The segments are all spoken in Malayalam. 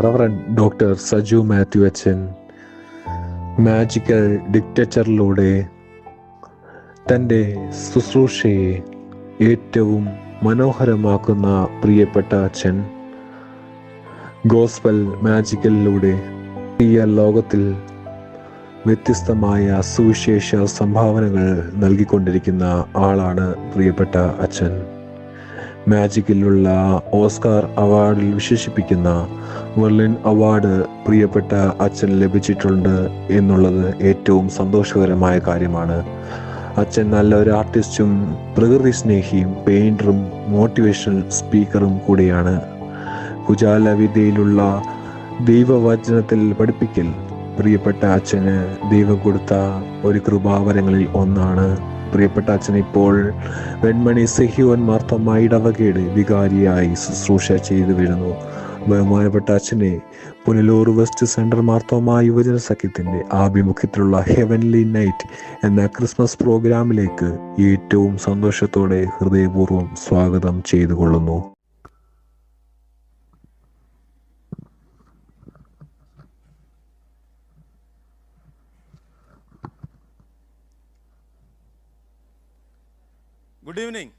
റവറൻഡ് ഡോക്ടർ സജു മാത്യു അച്ഛൻ മാജിക്കൽ ഡിക്റ്റേച്ചറിലൂടെ തൻ്റെ ശുശ്രൂഷയെ ഏറ്റവും മനോഹരമാക്കുന്ന പ്രിയപ്പെട്ട അച്ഛൻ ഗോസ്പൽ മാജിക്കലിലൂടെ ഈ ലോകത്തിൽ വ്യത്യസ്തമായ സുവിശേഷ സംഭാവനകൾ നൽകിക്കൊണ്ടിരിക്കുന്ന ആളാണ് പ്രിയപ്പെട്ട അച്ഛൻ. മാജിക്കിലുള്ള ഓസ്കാർ അവാർഡിൽ വിശേഷിപ്പിക്കുന്ന മെർലിൻ അവാർഡ് പ്രിയപ്പെട്ട അച്ഛൻ ലഭിച്ചിട്ടുണ്ട് എന്നുള്ളത് ഏറ്റവും സന്തോഷകരമായ കാര്യമാണ്. അച്ഛൻ നല്ലൊരു ആർട്ടിസ്റ്റും പ്രകൃതി സ്നേഹിയും പെയിൻറ്ററും മോട്ടിവേഷണൽ സ്പീക്കറും കൂടിയാണ്. കുജാല വിദ്യയിലുള്ള ദൈവവചനത്തിൽ പഠിപ്പിക്കൽ പ്രിയപ്പെട്ട അച്ഛന് ദൈവം കൊടുത്ത ഒരു കൃപാവരങ്ങളിൽ ഒന്നാണ്. പ്രിയപ്പെട്ട അച്ഛൻ ഇപ്പോൾ വെൺമണി സെഹിയോൻ മാർത്തോമ്മ ഇടവകയുടെ വികാരിയായി ശുശ്രൂഷ ചെയ്തു വരുന്നു. ബഹുമാനപ്പെട്ട അച്ഛനെ പുനലൂർ വെസ്റ്റ് സെൻട്രൽ മാർത്തോമ്മ യുവജന സഖ്യത്തിൻ്റെ ആഭിമുഖ്യത്തിലുള്ള ഹെവൻലി നൈറ്റ് എന്ന ക്രിസ്മസ് പ്രോഗ്രാമിലേക്ക് ഏറ്റവും സന്തോഷത്തോടെ ഹൃദയപൂർവ്വം സ്വാഗതം ചെയ്തുകൊള്ളുന്നു. Good evening.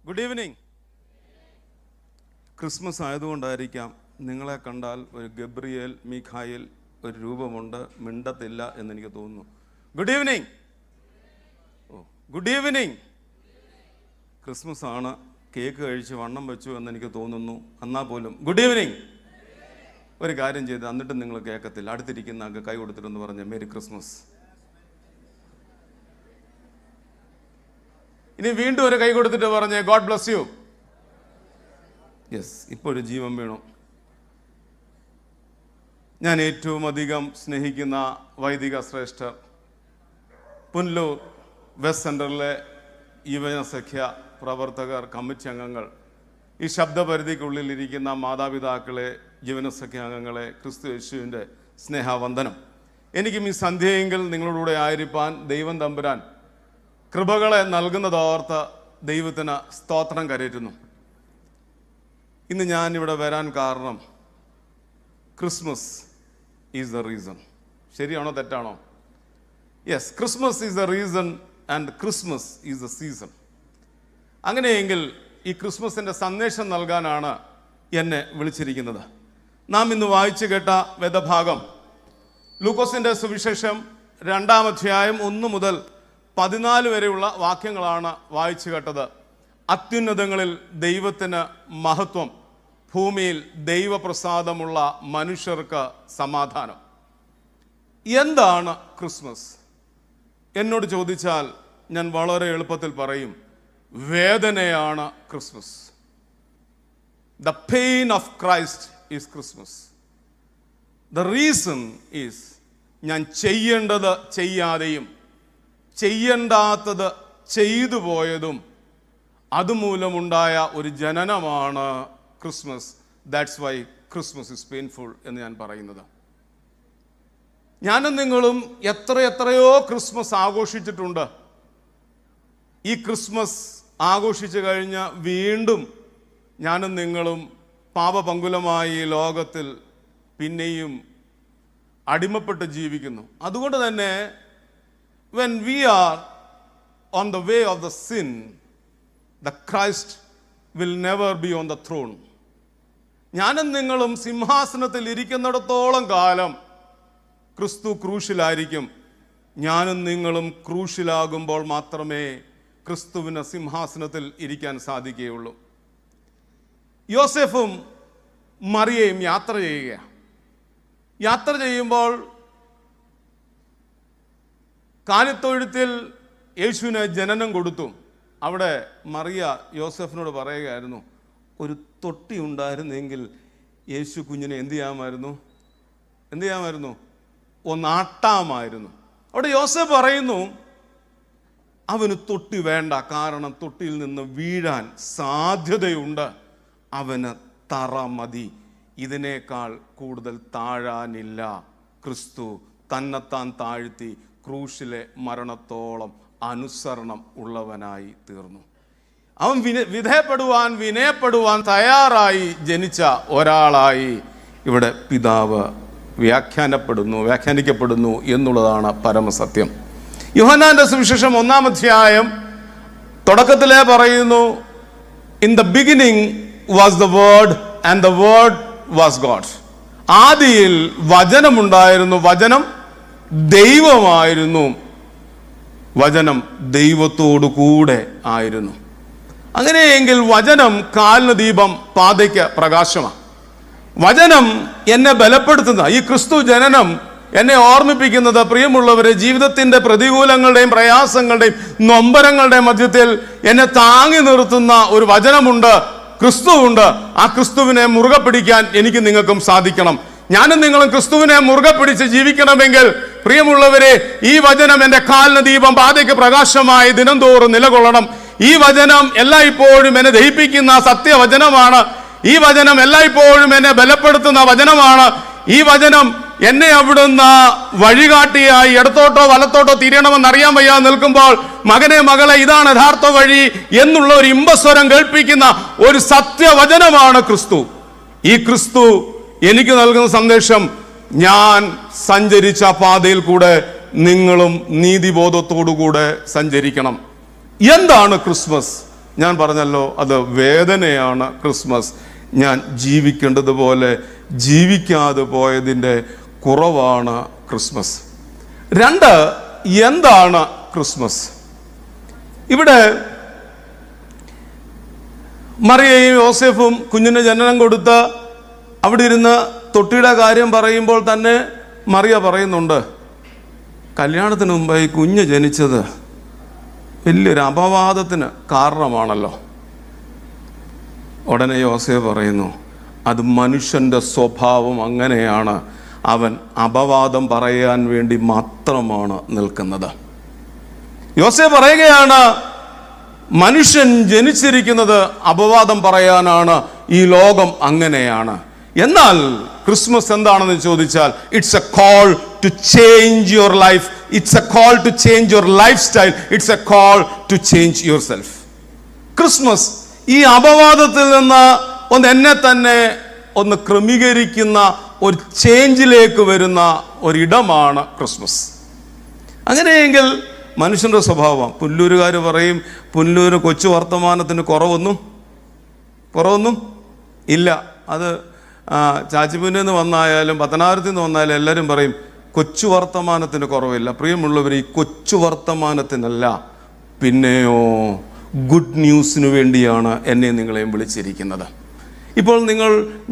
Good evening. Christmas ആയതുകൊണ്ടായിരിക്കാം നിങ്ങളെ കണ്ടാൽ ഒരു ഗബ്രിയേൽ മീഖായേൽ ഒരു രൂപമുണ്ട്, മിണ്ടത്തില്ല എന്നെനിക്ക് തോന്നുന്നു. Good evening. Oh, good evening. Christmas ആണ്, കേക്ക് കഴിച്ച് വണ്ണം വെച്ചു എന്നെനിക്ക് തോന്നുന്നു. എന്നാൽ പോലും ഗുഡ് ഈവനിങ്. ഒരു കാര്യം ചെയ്ത് എന്നിട്ട് നിങ്ങൾ കേൾക്കത്തില്ല, അടുത്തിരിക്കുന്ന ആൾക്ക് കൈ കൊടുത്തിട്ടെന്ന് പറഞ്ഞ് മേരി ക്രിസ്മസ്. ഇനി വീണ്ടും ഒരു കൈ കൊടുത്തിട്ട് പറഞ്ഞ് ഗോഡ് ബ്ലസ് യു. യെസ്, ഇപ്പോൾ ഒരു ജീവൻ വീണു. ഞാൻ ഏറ്റവും അധികം സ്നേഹിക്കുന്ന വൈദിക ശ്രേഷ്ഠർ, പുനലൂർ വെസ്റ്റ് സെൻറ്ററിലെ യുവജന സഖ്യ പ്രവർത്തകർ, കമ്മിറ്റി അംഗങ്ങൾ, ഈ ശബ്ദപരിധിക്കുള്ളിലിരിക്കുന്ന മാതാപിതാക്കളെ, യുവജന സഖ്യ അംഗങ്ങളെ, ക്രിസ്തു യേശുവിൻ്റെ സ്നേഹവന്ദനം. എനിക്കും ഈ സന്ധ്യയെങ്കിൽ നിങ്ങളുടെ ആയിരിക്കാൻ ദൈവം തമ്പുരാൻ കൃപകളെ നൽകുന്നതോർത്ത് ദൈവത്തിന് സ്തോത്രം കരയറ്റുന്നു. ഇന്ന് ഞാനിവിടെ വരാൻ കാരണം ക്രിസ്മസ് ഈസ് ദ റീസൺ. ശരിയാണോ തെറ്റാണോ? Yes, Christmas is the reason and Christmas is the season. അങ്ങനെയെങ്കിൽ ഈ ക്രിസ്മസിൻ്റെ സന്ദേശം നൽകാനാണ് എന്നെ വിളിച്ചിരിക്കുന്നത്. നാം ഇന്ന് വായിച്ചു കേട്ട വേദഭാഗം ലൂക്കോസിൻ്റെ സുവിശേഷം 2-ാം അധ്യായം 1 മുതൽ 14 വരെയുള്ള വാക്യങ്ങളാണ് വായിച്ചു കേട്ടത്. അത്യുന്നതങ്ങളിൽ ദൈവത്തിന് മഹത്വം, ഭൂമിയിൽ ദൈവപ്രസാദമുള്ള മനുഷ്യർക്ക് സമാധാനം. എന്താണ് ക്രിസ്മസ് എന്നോട് ചോദിച്ചാൽ ഞാൻ വളരെ എളുപ്പത്തിൽ പറയും, വേദനയാണ് Christmas. The pain of Christ is Christmas. The reason is ഞാൻ ചെയ്യേണ്ടത് ചെയ്യാതെയും ചെയ്യേണ്ടാത്തത് ചെയ്തു പോയതും അതുമൂലമുണ്ടായ ഒരു ജനനമാണ് Christmas. That's why Christmas is painful എന്ന് ഞാൻ പറയുന്നത്. ഞാനും നിങ്ങളും എത്രയോ ക്രിസ്മസ് ആഘോഷിച്ചിട്ടുണ്ട്. ഈ ക്രിസ്മസ് ആഘോഷിച്ചു കഴിഞ്ഞ് വീണ്ടും ഞാനും നിങ്ങളും പാപപങ്കുലമായി ലോകത്തിൽ പിന്നെയും അടിമപ്പെട്ട് ജീവിക്കുന്നു. അതുകൊണ്ട് തന്നെ when we are on the way of the sin, the Christ will never be on the throne. ഞാനും നിങ്ങളും സിംഹാസനത്തിൽ ഇരിക്കുന്നിടത്തോളം കാലം ക്രിസ്തു ക്രൂശിലായിരിക്കും. ഞാനും നിങ്ങളും ക്രൂശിലാകുമ്പോൾ മാത്രമേ ക്രിസ്തുവിന് സിംഹാസനത്തിൽ ഇരിക്കാൻ സാധിക്കുകയുള്ളൂ. യോസേഫും മറിയയും യാത്ര ചെയ്യുകയാണ്. യാത്ര ചെയ്യുമ്പോൾ കാലിത്തൊഴുത്തിൽ യേശുവിന് ജനനം കൊടുത്തു. അവിടെ മറിയ യോസെഫിനോട് പറയുകയായിരുന്നു, ഒരു തൊട്ടി ഉണ്ടായിരുന്നെങ്കിൽ യേശു കുഞ്ഞിനെ എന്ത് ചെയ്യാമായിരുന്നു? ഒന്നാട്ടാമായിരുന്നു. അവിടെ യോസെഫ് പറയുന്നു, അവന് തൊട്ടി വേണ്ട, കാരണം തൊട്ടിയിൽ നിന്ന് വീഴാൻ സാധ്യതയുണ്ട്. അവന് തറ മതി, ഇതിനേക്കാൾ കൂടുതൽ താഴാനില്ല. ക്രിസ്തു തന്നെത്താൻ താഴ്ത്തി ക്രൂശിലെ മരണത്തോളം അനുസരണം ഉള്ളവനായി തീർന്നു. അവൻ വിനയപ്പെടുവാൻ തയ്യാറായി ജനിച്ച ഒരാളായി ഇവിടെ പിതാവ് വ്യാഖ്യാനിക്കപ്പെടുന്നു എന്നുള്ളതാണ് പരമസത്യം. യോഹന്നാന്റെ സുവിശേഷം 1-ാം അധ്യായം തുടക്കത്തിലേ പറയുന്നു, in the beginning was the word and the word was God. ആദിയിൽ വചനമുണ്ടായിരുന്നു, വചനം ദൈവമായിരുന്നു, വചനം ദൈവത്തോടു കൂടെ ആയിരുന്നു. അങ്ങനെയെങ്കിൽ വചനം കാലിന് ദീപം, പാതയ്ക്ക് പ്രകാശമാണ്. വചനം എന്നെ ബലപ്പെടുത്തുന്ന ഈ ക്രിസ്തു ജനനം എന്നെ ഓർമ്മിപ്പിക്കുന്നത്, പ്രിയമുള്ളവരെ, ജീവിതത്തിന്റെ പ്രതികൂലങ്ങളുടെയും പ്രയാസങ്ങളുടെയും നൊമ്പരങ്ങളുടെയും മധ്യത്തിൽ എന്നെ താങ്ങി നിർത്തുന്ന ഒരു വചനമുണ്ട്, ക്രിസ്തുവുണ്ട്. ആ ക്രിസ്തുവിനെ മുറുകെ പിടിക്കാൻ എനിക്ക് നിങ്ങൾക്കും സാധിക്കണം. ഞാനും നിങ്ങളും ക്രിസ്തുവിനെ മുറുകെ പിടിച്ച് ജീവിക്കണമെങ്കിൽ, പ്രിയമുള്ളവരെ, ഈ വചനം എൻ്റെ കാലിന് ദീപം, പാതയ്ക്ക് പ്രകാശമായി ദിനം തോറും നിലകൊള്ളണം. ഈ വചനം എല്ലായ്പ്പോഴും എന്നെ ദഹിപ്പിക്കുന്ന സത്യവചനമാണ്. ഈ വചനം എല്ലായ്പ്പോഴും എന്നെ ബലപ്പെടുത്തുന്ന വചനമാണ്. ഈ വചനം എന്നെ അവിടുന്ന് വഴികാട്ടിയായി ഇടത്തോട്ടോ വലത്തോട്ടോ തിരിയണമെന്ന് അറിയാൻ വയ്യാതെ നിൽക്കുമ്പോൾ, മകനെ മകളെ, ഇതാണ് യഥാർത്ഥ വഴി എന്നുള്ള ഒരു ഇമ്പസ്വരം കേൾപ്പിക്കുന്ന ഒരു സത്യവചനമാണ് ക്രിസ്തു. ഈ ക്രിസ്തു എനിക്ക് നൽകുന്ന സന്ദേശം, ഞാൻ സഞ്ചരിച്ച പാതയിൽ കൂടെ നിങ്ങളും നീതിബോധത്തോടുകൂടെ സഞ്ചരിക്കണം. എന്താണ് ക്രിസ്മസ്? ഞാൻ പറഞ്ഞല്ലോ, അത് വേദനയാണ് ക്രിസ്മസ്. ഞാൻ ജീവിക്കേണ്ടതുപോലെ ജീവിക്കാതെ പോയതിൻ്റെ കുറവാണ് ക്രിസ്മസ്. 2, എന്താണ് ക്രിസ്മസ്? ഇവിടെ മറിയയും യോസേഫും കുഞ്ഞിന് ജനനം കൊടുത്ത് അവിടെ ഇരുന്ന് തൊട്ടിയുടെ കാര്യം പറയുമ്പോൾ തന്നെ മറിയ പറയുന്നുണ്ട്, കല്യാണത്തിന് മുമ്പായി കുഞ്ഞ് ജനിച്ചത് വലിയൊരു അപവാദത്തിന് കാരണമാണല്ലോ. ഉടനെ യോസേഫ് പറയുന്നു, അത് മനുഷ്യൻ്റെ സ്വഭാവം അങ്ങനെയാണ്, അവൻ അപവാദം പറയാൻ വേണ്ടി മാത്രമാണ് നിൽക്കുന്നത്. യോസേഫ് പറയുകയാണ്, മനുഷ്യൻ ജനിച്ചിരിക്കുന്നത് അപവാദം പറയാനാണ്, ഈ ലോകം അങ്ങനെയാണ്. എന്നാൽ ക്രിസ്മസ് എന്താണെന്ന് ചോദിച്ചാൽ, it's a call to change your life, it's a call to change your lifestyle, it's a call to change yourself. Christmas ഈ അപവാദത്തിൽ നിന്ന് എന്നെ തന്നെ ഒന്ന് ക്രമീകരിക്കുന്ന ഒരു ചേഞ്ചിലേക്ക് വരുന്ന ഒരിടമാണ് ക്രിസ്മസ്. അങ്ങനെയെങ്കിൽ മനുഷ്യൻ്റെ സ്വഭാവം, പുല്ലൂരുകാർ പറയും, പുല്ലൂര് കൊച്ചു വർത്തമാനത്തിന് കുറവൊന്നും ഇല്ല. അത് ചാച്ചിപ്പൂരിൽ നിന്ന് വന്നായാലും പത്തനാപുരത്തിൽ നിന്ന് വന്നായാലും എല്ലാവരും പറയും കൊച്ചു വർത്തമാനത്തിന് കുറവില്ല. പ്രിയമുള്ളവർ, ഈ കൊച്ചു വർത്തമാനത്തിനല്ല, പിന്നെയോ ഗുഡ് ന്യൂസിന് വേണ്ടിയാണ് എന്നെ നിങ്ങളെയും വിളിച്ചിരിക്കുന്നത്. ഇപ്പോൾ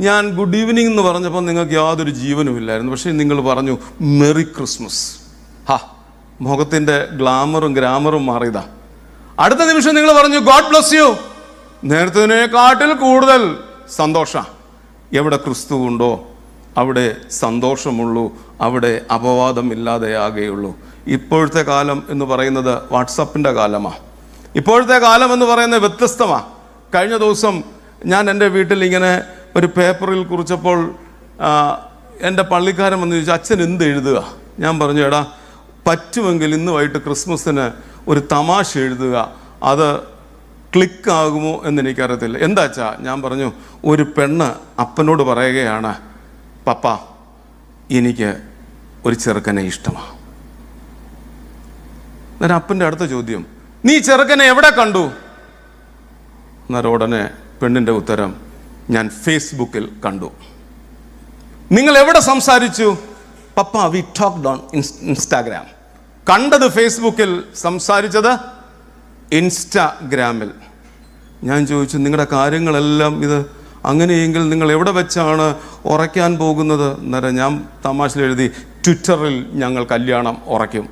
ഞാൻ ഗുഡ് ഈവനിങ് എന്ന് പറഞ്ഞപ്പോൾ നിങ്ങൾക്ക് യാതൊരു ജീവനുമില്ലായിരുന്നു. പക്ഷേ നിങ്ങൾ പറഞ്ഞു മെറി ക്രിസ്മസ്. മുഖത്തിൻ്റെ ഗ്ലാമറും ഗ്രാമറും മാറിയതാ. അടുത്ത നിമിഷം നിങ്ങൾ പറഞ്ഞു ഗോഡ് ബ്ലസ് യു. നേരത്തേക്കാട്ടിൽ കൂടുതൽ സന്തോഷം. എവിടെ ക്രിസ്തു ഉണ്ടോ അവിടെ സന്തോഷമുള്ളൂ, അവിടെ അപവാദമില്ലാതെയാകുകയുള്ളൂ. ഇപ്പോഴത്തെ കാലം എന്ന് പറയുന്നത് വാട്സപ്പിൻ്റെ കാലമാണ്. ഇപ്പോഴത്തെ കാലം എന്ന് പറയുന്നത് വ്യത്യസ്തമാണ്. കഴിഞ്ഞ ദിവസം ഞാൻ എൻ്റെ വീട്ടിൽ ഇങ്ങനെ ഒരു പേപ്പറിൽ കുറിച്ചപ്പോൾ എൻ്റെ പള്ളിക്കാരൻ വന്ന് ചോദിച്ചു, അച്ഛൻ എന്ത് എഴുതുക? ഞാൻ പറഞ്ഞു, എടാ പറ്റുമെങ്കിൽ ഇന്ന് വൈകിട്ട് ക്രിസ്മസിന് ഒരു തമാശ എഴുതുക, അത് ക്ലിക്കാകുമോ എന്നെനിക്കറിയത്തില്ല. എന്താ വെച്ചാ? ഞാൻ പറഞ്ഞു, ഒരു പെണ്ണ് അപ്പനോട് പറയുകയാണ്, പപ്പ എനിക്ക് ഒരു ചെറുക്കനെ ഇഷ്ടമാണ്. അന്നേരം അപ്പൻ്റെ അടുത്ത ചോദ്യം, നീ ചെറുക്കനെ എവിടെ കണ്ടു? അന്നേരം ഉടനെ പെണ്ണിൻ്റെ ഉത്തരം, ഞാൻ ഫേസ്ബുക്കിൽ കണ്ടു. നിങ്ങൾ എവിടെ സംസാരിച്ചു? പപ്പ വി ടോക്ക്ഡ് ഓൺ ഇൻസ്റ്റാഗ്രാം. കണ്ടത് ഫേസ്ബുക്കിൽ, സംസാരിച്ചത് ഇൻസ്റ്റാഗ്രാമിൽ. ഞാൻ ചോദിച്ചു, നിങ്ങളുടെ കാര്യങ്ങളെല്ലാം ഇത് അങ്ങനെയെങ്കിൽ നിങ്ങൾ എവിടെ വെച്ചാണ് ഉറയ്ക്കാൻ പോകുന്നത്? അന്നേരം ഞാൻ തമാശയിൽ എഴുതി, ട്വിറ്ററിൽ ഞങ്ങൾ കല്യാണം ഉറയ്ക്കും.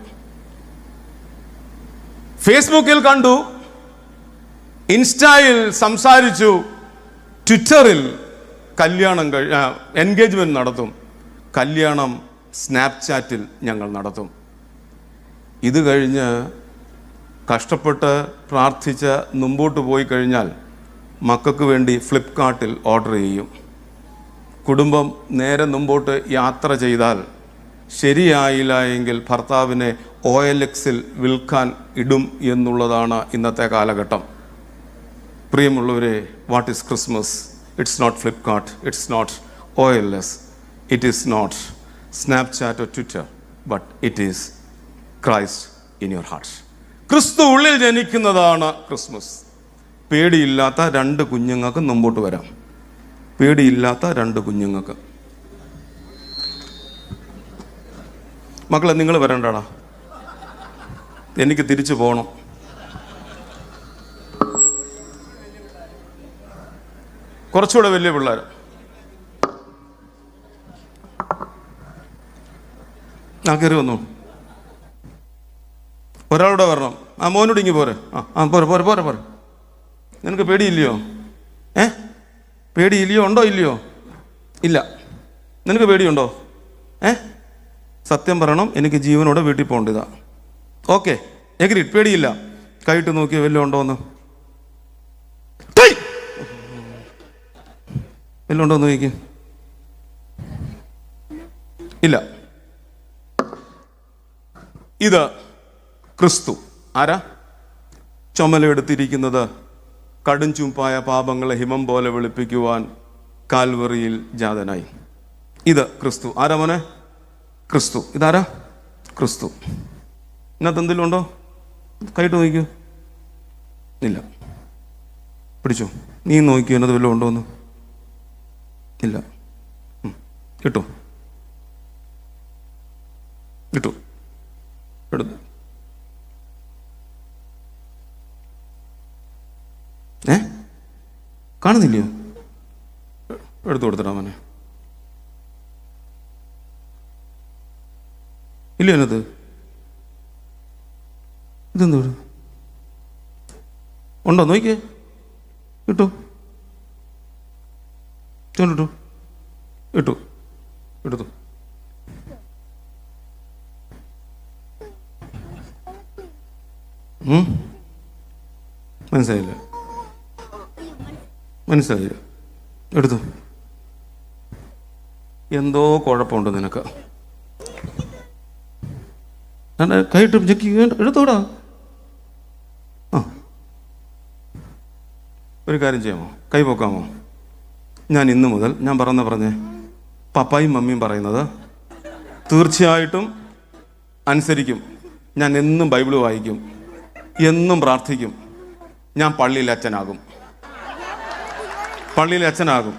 ഫേസ്ബുക്കിൽ കണ്ടു, ഇൻസ്റ്റയിൽ സംസാരിച്ചു, ട്വിറ്ററിൽ കല്യാണം എൻഗേജ്മെൻറ്റ് നടത്തും, കല്യാണം സ്നാപ്ചാറ്റിൽ ഞങ്ങൾ നടത്തും. ഇത് കഴിഞ്ഞ് കഷ്ടപ്പെട്ട് പ്രാർത്ഥിച്ച് മുമ്പോട്ട് പോയി കഴിഞ്ഞാൽ മക്കൾക്ക് വേണ്ടി ഫ്ലിപ്കാർട്ടിൽ ഓർഡർ ചെയ്യും. കുടുംബം നേരെ മുമ്പോട്ട് യാത്ര ചെയ്താൽ ശരിയായില്ല എങ്കിൽ ഭർത്താവിനെ OLX വിൽക്കാൻ ഇടും എന്നുള്ളതാണ് ഇന്നത്തെ കാലഘട്ടം. പ്രിയമുള്ളവരെ, what is Christmas? It's not Flipkart, it's not OLS, it is not Snapchat or Twitter, but it is Christ in your heart. ക്രിസ്തു ഉള്ളിൽ ജനിക്കുന്നതാണ് ക്രിസ്മസ്. പേടിയില്ലാത്ത 2 കുഞ്ഞുങ്ങൾക്ക് മുമ്പോട്ട് വരാം. പേടിയില്ലാത്ത 2 കുഞ്ഞുങ്ങൾക്ക്. മക്കളെ, നിങ്ങൾ വരണ്ടടാ, എനിക്ക് തിരിച്ചു പോകണം. കുറച്ചുകൂടെ വലിയ പിള്ളേർ. കയറി വന്നു. ഒരാളൂടെ വരണം. മോനോട് ഇങ്ങി പോരെ. പോരെ പോരെ പോരെ പോരെ. നിനക്ക് പേടിയില്ലയോ? പേടിയില്ലയോ? ഉണ്ടോ ഇല്ലയോ? ഇല്ല. നിനക്ക് പേടിയുണ്ടോ? സത്യം പറയണം, എനിക്ക് ജീവനോടെ വീട്ടിൽ പോകേണ്ടതാ. Okay, agreed. പേടിയില്ല. കൈയിട്ട് നോക്കിയോ വല്ലതും ഉണ്ടോന്ന്? വല്ലതും ഉണ്ടോന്ന് നോക്കി. ഇല്ല. ഇത് ക്രിസ്തു. ആരാ? ചുമലെടുത്തിരിക്കുന്നത് കടും ചുംപ്പായ പാപങ്ങളെ ഹിമം പോലെ വെളുപ്പിക്കുവാൻ കാൽവറിയിൽ ജാതനായി. ഇത് ക്രിസ്തു. ആരാ മോനെ? ക്രിസ്തു. ഇതാരാ? ക്രിസ്തു. ഇതിനകത്ത് എന്തെങ്കിലും ഉണ്ടോ? കൈയിട്ട് നോക്കിക്കോ. ഇല്ല. പിടിച്ചോ. നീ നോക്കിയോ എന്നത് വല്ലതും ഉണ്ടോന്ന്? ഇല്ല. കിട്ടു കിട്ടു. എടുത്തു. കാണുന്നില്ലയോ? എടുത്തു കൊടുത്തിട്ടാ മോനെ. ഇല്ല അതിനകത്ത്. ഇതെന്തോ ഉണ്ടോ നോക്കിയേ. ഇട്ടു. ഇട്ടു ഇട്ടു എടുത്തു. മനസ്സിലായില്ല? മനസ്സിലായില്ല? എടുത്തു. എന്തോ കുഴപ്പമുണ്ട് നിനക്ക്. കൈയിട്ട് ചെക്ക് എടുത്തോടാ. ഒരു കാര്യം ചെയ്യാമോ? കൈ പോക്കാമോ? ഞാൻ ഇന്ന് മുതൽ ഞാൻ പറഞ്ഞേ പപ്പായും മമ്മിയും പറയുന്നത് തീർച്ചയായിട്ടും അനുസരിക്കും. ഞാൻ എന്നും ബൈബിൾ വായിക്കും, എന്നും പ്രാർത്ഥിക്കും. ഞാൻ പള്ളിയിൽ അച്ഛനാകും. പള്ളിയിൽ അച്ഛനാകും.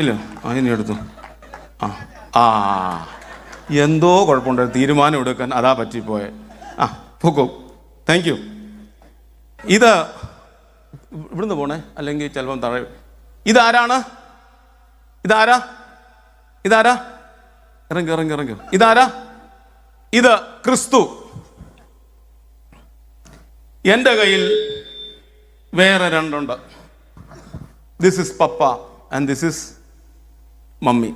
ഇല്ല, അതിനെ എടുത്തു. എന്തോ കുഴപ്പമുണ്ട്. തീരുമാനം എടുക്കാൻ അതാ പറ്റിപ്പോയെ. പോക്കോ. Thank you. ഇത് ഇവിടുന്ന് പോണേ, അല്ലെങ്കിൽ ചിലപ്പം താഴെ. ഇതാരാണ്? ഇതാരാ? ഇതാരാ? ഇറങ്ങിയോ. ഇതാരാ? ഇത് ക്രിസ്തു. എൻ്റെ കയ്യിൽ വേറെ 2 ഉണ്ട്. This is papa and this is mummy.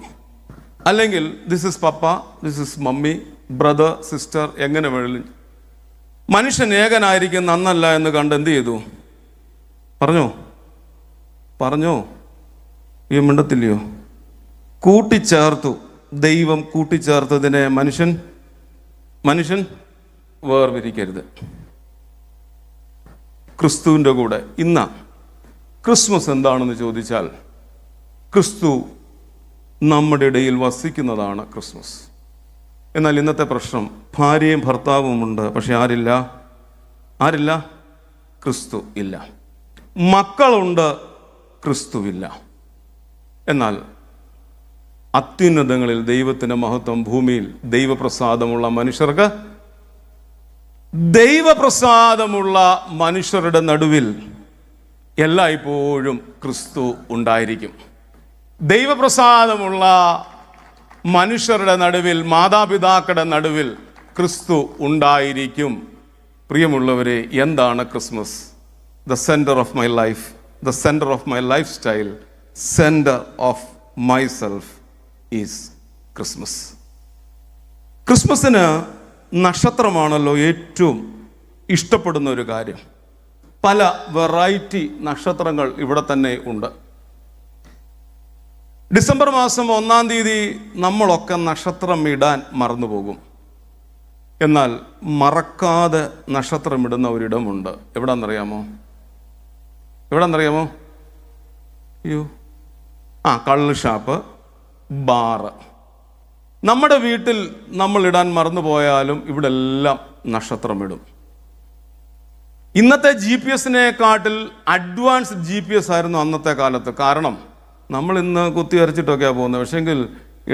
അല്ലെങ്കിൽ this is papa, this is mummy, brother, sister, എങ്ങനെ വേണമെങ്കിലും. മനുഷ്യൻ ഏകനായിരിക്കും നന്നല്ല എന്ന് കണ്ട് എന്ത് ചെയ്തു? പറഞ്ഞോ? ഈ മിണ്ടത്തില്ലയോ? കൂട്ടിച്ചേർത്തു. ദൈവം കൂട്ടിച്ചേർത്തതിനെ മനുഷ്യൻ വേർപിരിക്കരുത്. ക്രിസ്തുവിൻ്റെ കൂടെ ഇന്ന് ക്രിസ്മസ് എന്താണെന്ന് ചോദിച്ചാൽ, ക്രിസ്തു നമ്മുടെ ഇടയിൽ വസിക്കുന്നതാണ് ക്രിസ്മസ്. എന്നാൽ ഇന്നത്തെ പ്രശ്നം, ഭാര്യയും ഭർത്താവുമുണ്ട്, പക്ഷെ ആരില്ല? ക്രിസ്തു ഇല്ല. മക്കളുണ്ട്, ക്രിസ്തുവില്ല. എന്നാൽ അത്യുന്നതങ്ങളിൽ ദൈവത്തിൻ്റെ മഹത്വം, ഭൂമിയിൽ ദൈവപ്രസാദമുള്ള മനുഷ്യരുടെ നടുവിൽ എല്ലായ്പ്പോഴും ക്രിസ്തു ഉണ്ടായിരിക്കും. ദൈവപ്രസാദമുള്ള മനുഷ്യരുടെ നടുവിൽ, മാതാപിതാക്കളുടെ നടുവിൽ ക്രിസ്തു ഉണ്ടായിരിക്കും. പ്രിയമുള്ളവരെ, എന്താണ് Christmas? The centre of my life, the centre of my life style, centre of my self is Christmas. ക്രിസ്മസിന് നക്ഷത്രമാണല്ലോ ഏറ്റവും ഇഷ്ടപ്പെടുന്ന ഒരു കാര്യം. പല വെറൈറ്റി നക്ഷത്രങ്ങൾ ഇവിടെ തന്നെ ഉണ്ട്. ഡിസംബർ മാസം 1-ാം തീയതി നമ്മളൊക്കെ നക്ഷത്രം ഇടാൻ മറന്നുപോകും. എന്നാൽ മറക്കാതെ നക്ഷത്രമിടുന്ന ഒരിടമുണ്ട്. എവിടാന്നറിയാമോ? എവിടെ എന്നറിയാമോ? അയ്യോ, കള്ള് ഷാപ്പ്, ബാറ്. നമ്മുടെ വീട്ടിൽ നമ്മൾ ഇടാൻ മറന്നു പോയാലും ഇവിടെ എല്ലാം നക്ഷത്രമിടും. ഇന്നത്തെ GPS-നെക്കാട്ടിൽ അഡ്വാൻസ് GPS ആയിരുന്നു അന്നത്തെ കാലത്ത്. കാരണം നമ്മൾ ഇന്ന് കുത്തിയരച്ചിട്ടൊക്കെയാണ് പോകുന്നത്. പക്ഷെങ്കിൽ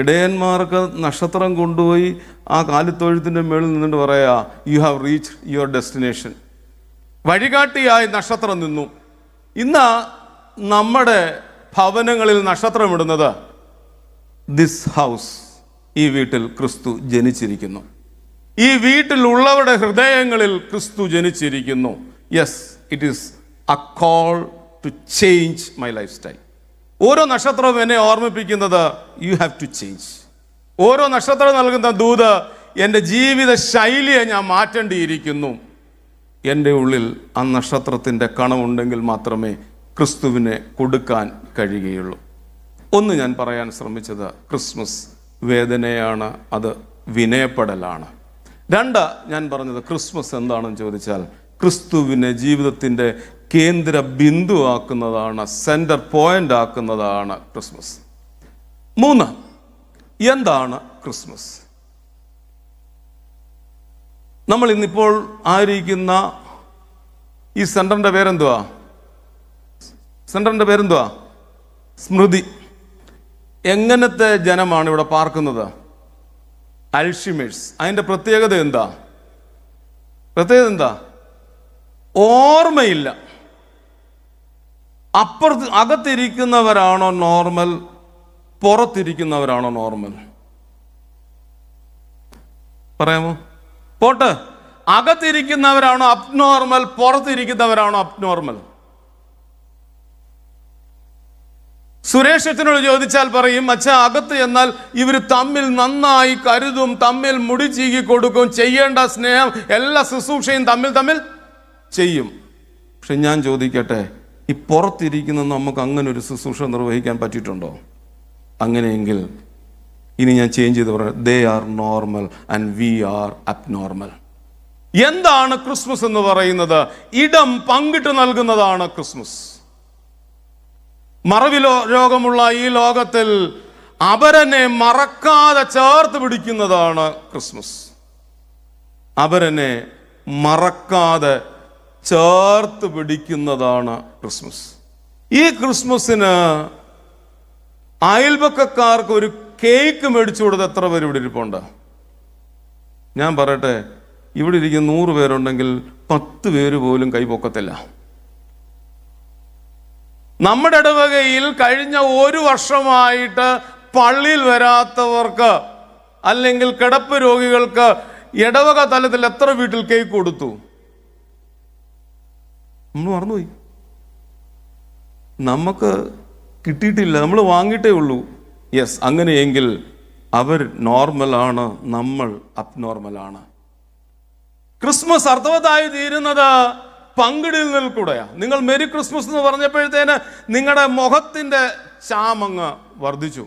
ഇടയന്മാർക്ക് നക്ഷത്രം കൊണ്ടുപോയി ആ കാലിത്തൊഴുത്തിൻ്റെ മേളിൽ നിന്നിട്ട് പറയാ, you have reach your destination. വഴികാട്ടിയായി നക്ഷത്രം നിന്നു. ഇന്ന് നമ്മുടെ ഭവനങ്ങളിൽ നക്ഷത്രമിടുന്നത് ദിസ് ഹൗസ്, ഈ വീട്ടിൽ ക്രിസ്തു ജനിച്ചിരിക്കുന്നു. ഈ വീട്ടിലുള്ളവരുടെ ഹൃദയങ്ങളിൽ ക്രിസ്തു ജനിച്ചിരിക്കുന്നു. Yes, it is a call to change my lifestyle. ഓരോ നക്ഷത്രവും എന്നെ ഓർമ്മിപ്പിക്കുന്നത് യു ഹാവ് ടു ചേഞ്ച്. ഓരോ നക്ഷത്രം നൽകുന്ന ദൂത് എൻ്റെ ജീവിത ശൈലിയെ ഞാൻ മാറ്റേണ്ടിയിരിക്കുന്നു. എൻ്റെ ഉള്ളിൽ ആ നക്ഷത്രത്തിൻ്റെ കണമുണ്ടെങ്കിൽ മാത്രമേ ക്രിസ്തുവിനെ കൊടുക്കാൻ കഴിയുകയുള്ളൂ. ഒന്ന് ഞാൻ പറയാൻ ശ്രമിച്ചത് ക്രിസ്മസ് വേദനയാണ്, അത് വിനയപ്പെടലാണ്. രണ്ട്, ഞാൻ പറഞ്ഞത് ക്രിസ്മസ് എന്താണെന്ന് ചോദിച്ചാൽ ക്രിസ്തുവിനെ ജീവിതത്തിൻ്റെ കേന്ദ്ര ബിന്ദു ആക്കുന്നതാണ്, സെൻറ്റർ പോയിന്റ് ആക്കുന്നതാണ് ക്രിസ്മസ്. മൂന്ന്, എന്താണ് ക്രിസ്മസ്? നമ്മൾ ഇന്നിപ്പോൾ ആയിരിക്കുന്ന ഈ സെൻറ്ററിൻ്റെ പേരെന്തുവാ? സെൻറ്ററിൻ്റെ പേരെന്തുവാ? സ്മൃതി. എങ്ങനത്തെ ജനമാണ് ഇവിടെ പാർക്കുന്നത്? അൽഷിമേഴ്സ്. അതിൻ്റെ പ്രത്യേകത എന്താ? ഓർമ്മയില്ല. അകത്തിരിക്കുന്നവരാണോ നോർമൽ, പുറത്തിരിക്കുന്നവരാണോ നോർമൽ? പറയാമോ? പോട്ട്, അകത്തിരിക്കുന്നവരാണോ അബ്നോർമൽ, പുറത്തിരിക്കുന്നവരാണോ അബ്നോർമൽ? സുരേഷ് അച്ഛനോട് ചോദിച്ചാൽ പറയും, അച്ഛാ അകത്ത് എന്നാൽ ഇവർ തമ്മിൽ നന്നായി കരുതും, തമ്മിൽ മുടി ചീകി കൊടുക്കും, ചെയ്യേണ്ട സ്നേഹം എല്ലാ ശുശ്രൂഷയും തമ്മിൽ ചെയ്യും. പക്ഷെ ഞാൻ ചോദിക്കട്ടെ, ഈ പുറത്തിരിക്കുന്ന നമുക്ക് അങ്ങനെ ഒരു ശുശ്രൂഷ നിർവഹിക്കാൻ പറ്റിയിട്ടുണ്ടോ? അങ്ങനെയെങ്കിൽ ഇനി ഞാൻ ചേഞ്ച് ചെയ്ത് പറയാം, they are normal and we are abnormal. എന്താണ് ക്രിസ്മസ് എന്ന് പറയുന്നത്? ഇടം പങ്കിട്ട് നൽകുന്നതാണ് ക്രിസ്മസ്. മറവി രോഗമുള്ള ഈ ലോകത്തിൽ അപരനെ മറക്കാതെ ചേർത്ത് പിടിക്കുന്നതാണ് ക്രിസ്മസ്. അപരനെ മറക്കാതെ ചേർത്ത് പിടിക്കുന്നതാണ് ക്രിസ്മസ്. ഈ ക്രിസ്മസിന് അയൽപക്കക്കാർക്ക് ഒരു കേക്ക് മേടിച്ചു കൊടുത്ത് എത്ര പേര് ഇവിടെ ഇരിപ്പുണ്ട്? ഞാൻ പറയട്ടെ, ഇവിടെ ഇരിക്കുന്ന 100 പേരുണ്ടെങ്കിൽ 10 പേര് പോലും കൈപൊക്കത്തില്ല. നമ്മുടെ ഇടവകയിൽ കഴിഞ്ഞ 1 വർഷമായിട്ട് പള്ളിയിൽ വരാത്തവർക്ക് അല്ലെങ്കിൽ കിടപ്പ് രോഗികൾക്ക് ഇടവക തലത്തിൽ എത്ര വീട്ടിൽ കേക്ക് കൊടുത്തു? നമ്മൾ മറന്നുപോയി. നമുക്ക് കിട്ടിയിട്ടില്ല, നമ്മൾ വാങ്ങിയിട്ടേ ഉള്ളൂ. യെസ്, അങ്ങനെയെങ്കിൽ അവർ നോർമലാണ്, നമ്മൾ അബ്നോർമലാണ്. ക്രിസ്മസ് അർത്ഥവത്തായി തീരുന്നത് പങ്കിടലിൽ കൂടെയാണ്. നിങ്ങൾ മെരി ക്രിസ്മസ് എന്ന് പറഞ്ഞപ്പോഴത്തേന് നിങ്ങളുടെ മുഖത്തിൻ്റെ ചാമങ്ങ് വർദ്ധിച്ചു.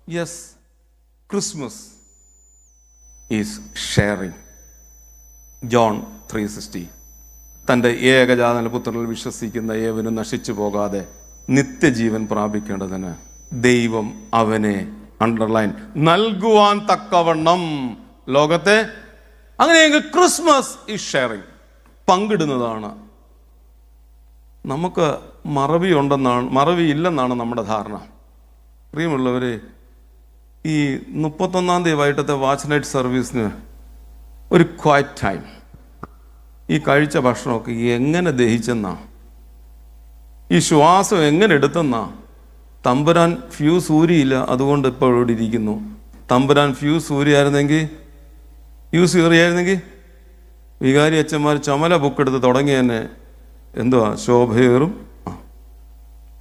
Yes, Christmas is sharing. John 3:60, തൻ്റെ ഏകജാതന പുത്രനിൽ വിശ്വസിക്കുന്ന ഏവനും നശിച്ചു പോകാതെ നിത്യജീവൻ പ്രാപിക്കേണ്ടതിന് ദൈവം അവനെ അണ്ടർലൈൻ നൽകുവാൻ തക്കവണ്ണം ലോകത്തെ. അങ്ങനെയെങ്കിൽ ക്രിസ്മസ് ഈസ് ഷെയറിങ്, പങ്കിടുന്നതാണ്. നമുക്ക് മറവി ഇല്ലെന്നാണ് നമ്മുടെ ധാരണ. പ്രിയമുള്ളവരെ, ഈ 31-ാം തീയതി വൈകിട്ടത്തെ വാച്ച് നൈറ്റ് സർവീസിന് ഒരു ക്വയറ്റ് ടൈം, ഈ കഴിച്ച ഭക്ഷണമൊക്കെ എങ്ങനെ ദഹിച്ചെന്നാ, ഈ ശ്വാസം എങ്ങനെ എടുത്തെന്നാ. തമ്പുരാൻ ഫ്യൂസ് ഊരിയില്ല, അതുകൊണ്ട് ഇപ്പോൾ ഇവിടെ ഇരിക്കുന്നു. തമ്പുരാൻ ഫ്യൂസ് ഊരിയായിരുന്നെങ്കിൽ വികാരി അച്ഛന്മാർ ചുമല ബുക്കെടുത്ത് തുടങ്ങിയെന്നെ എന്തുവാ ശോഭയേറും.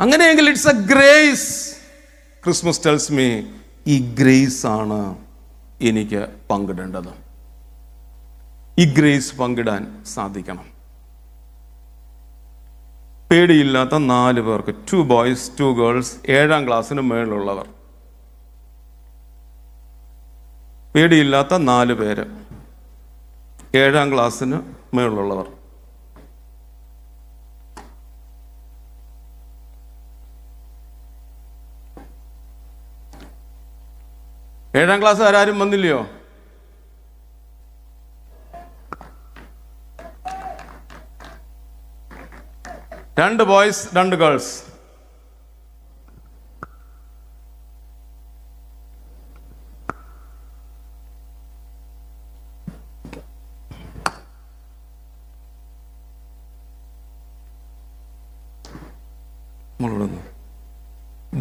അങ്ങനെയെങ്കിൽ it's A grace. Christmas tells me, ഈ ഗ്രേസ് ആണ് എനിക്ക് പങ്കിടേണ്ടത്. ഈ ഗ്രേസ് പങ്കിടാൻ സാധിക്കണം. പേടിയില്ലാത്ത 4 പേർക്ക്, 2 ബോയ്സ് 2 ഗേൾസ്, 7ാം ക്ലാസ്സിന് മേളുള്ളവർ. പേടിയില്ലാത്ത 4 പേര്, 7ാം ക്ലാസ്സിന് മേളുള്ളവർ. 7ാം ക്ലാസ്സുകാരും വന്നില്ലയോ? രണ്ട് ബോയ്സ് 2 ഗേൾസ്.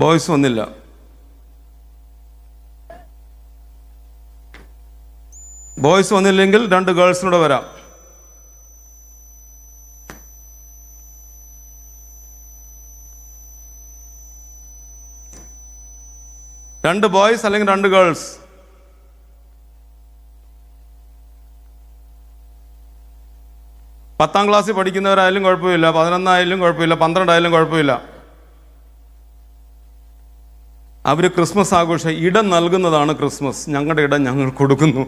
ബോയ്സ് വന്നില്ല. ബോയ്സ് വന്നില്ലെങ്കിൽ 2 ഗേൾസിനൂടെ വരാം. രണ്ട് ബോയ്സ് അല്ലെങ്കിൽ 2 ഗേൾസ്. പത്താം ക്ലാസ്സിൽ പഠിക്കുന്നവരായാലും കുഴപ്പമില്ല, 11 ആയാലും കുഴപ്പമില്ല, 12 ആയാലും കുഴപ്പമില്ല. അവർ ക്രിസ്മസ് ആഘോഷം ഇടം നൽകുന്നതാണ് ക്രിസ്മസ്. ഞങ്ങളുടെ ഇടം ഞങ്ങൾ കൊടുക്കുന്നു.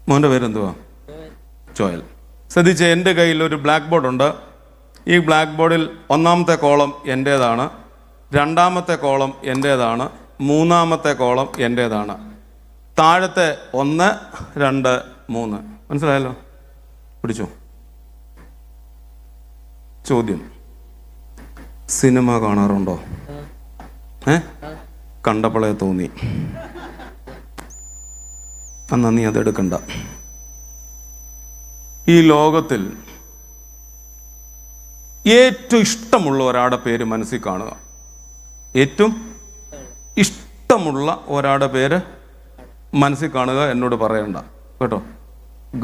മോൻ്റെ പേരെന്തുവാ? ജോയൽ. ശ്രദ്ധിച്ച്, എൻ്റെ കയ്യിൽ ഒരു ബ്ലാക്ക് ബോർഡ് ഉണ്ട്. ഈ ബ്ലാക്ക് ബോർഡിൽ 1ാമത്തെ കോളം എൻ്റേതാണ്, 2ാമത്തെ കോളം എൻ്റേതാണ്, 3ാമത്തെ കോളം എൻ്റേതാണ്. താഴത്തെ 1, 2, 3. മനസ്സിലായല്ലോ? പിടിച്ചോ. ചോദ്യം: സിനിമ കാണാറുണ്ടോ? കണ്ടപ്പോളേ തോന്നി. എന്നാ നീ അതെടുക്കണ്ട. ഈ ലോകത്തിൽ ഏറ്റവും ഇഷ്ടമുള്ള ഒരാളുടെ പേര് മനസ്സിൽ കാണുക. ഏറ്റവും ഇഷ്ടമുള്ള ഒരാളുടെ പേര് മനസ്സിൽ കാണുക. എന്നോട് പറയണ്ട കേട്ടോ.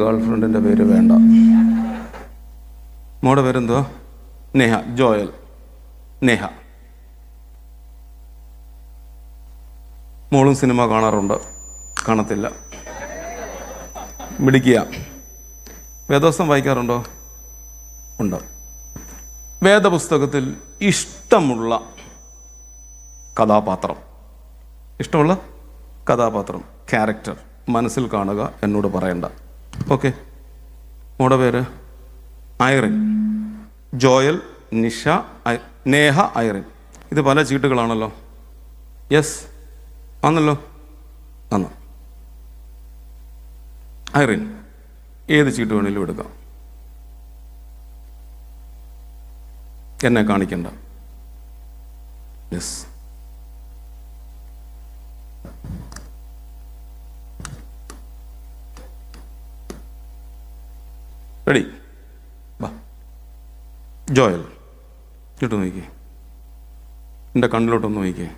ഗേൾ ഫ്രണ്ടിൻ്റെ പേര് വേണ്ട. മോടെ പേരെന്തുവാ? നേഹ. ജോയൽ. നേഹ. മോളും സിനിമ കാണാറുണ്ട്? കാണത്തില്ല. മിടിക്കുക. വേദോസ്തം വായിക്കാറുണ്ടോ? ഉണ്ട്. വേദപുസ്തകത്തിൽ ഇഷ്ടമുള്ള കഥാപാത്രം, ഇഷ്ടമുള്ള കഥാപാത്രം, ക്യാരക്ടർ മനസ്സിൽ കാണുക. എന്നോട് പറയണ്ട. ഓക്കെ. മോടെ പേര് Irene. Joel, Nisha, Neha, Irene. ഇത് പല ചീട്ടുകളാണല്ലോ. യെസ് ആണല്ലോ. ആന്ന്. ഐറിൻ, ഏത് ചീട്ട് വേണേലും എടുക്കാം. എന്നെ കാണിക്കണ്ട. യെസ്. റെഡി? വാ. ജോയൽ, ഇങ്ങോട്ട് നോക്കിക്കേ. എൻ്റെ കണ്ണിലോട്ടൊന്ന് നോക്കിക്കേ.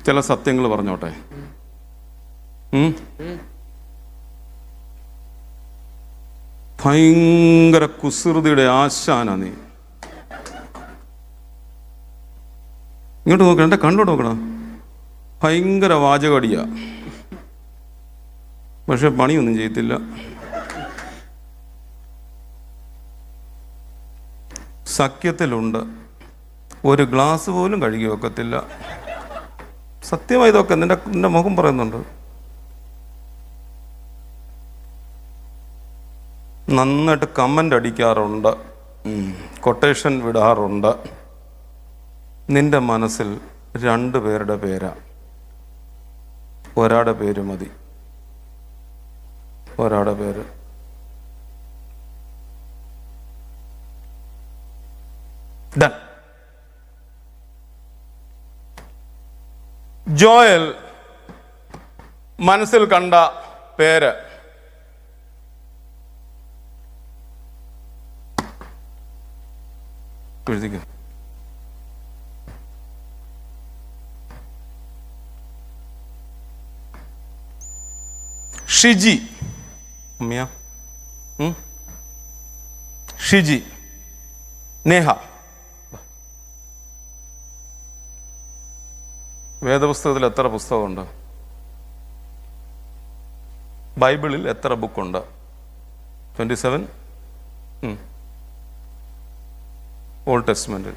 ചില സത്യങ്ങൾ പറഞ്ഞോട്ടെ. ഭയങ്കര കുസൃതിയുടെ ആശാന നീ. ഇങ്ങോട്ട് നോക്കണം, എൻ്റെ കണ്ടോട്ട് നോക്കണം. ഭയങ്കര വാചകടിയാ, പക്ഷെ പണിയൊന്നും ചെയ്യത്തില്ല. സഖ്യത്തിലുണ്ട്, ഒരു ഗ്ലാസ് പോലും കഴുകി വെക്കത്തില്ല. സത്യമായതൊക്കെ നിന്റെ മുഖം പറയുന്നുണ്ട്. നന്നായിട്ട് കമൻ്റ് അടിക്കാറുണ്ട്, കൊട്ടേഷൻ വിടാറുണ്ട്. നിന്റെ മനസ്സിൽ 2 പേരുടെ പേരാ. ഒരാളുടെ പേര് മതി. ഒരാളുടെ പേര്. ഡൺ. ജോയൽ മനസ്സിൽ കണ്ട പേര് എഴുതിക്കും. ഷിജി. അമ്മയാ. ഷിജി. നേഹ. വേദപുസ്തകത്തിൽ എത്ര പുസ്തകമുണ്ട്? ബൈബിളിൽ എത്ര ബുക്കുണ്ട്? 27. ഓൾഡ് ടെസ്റ്റ്മെൻറ്റിൽ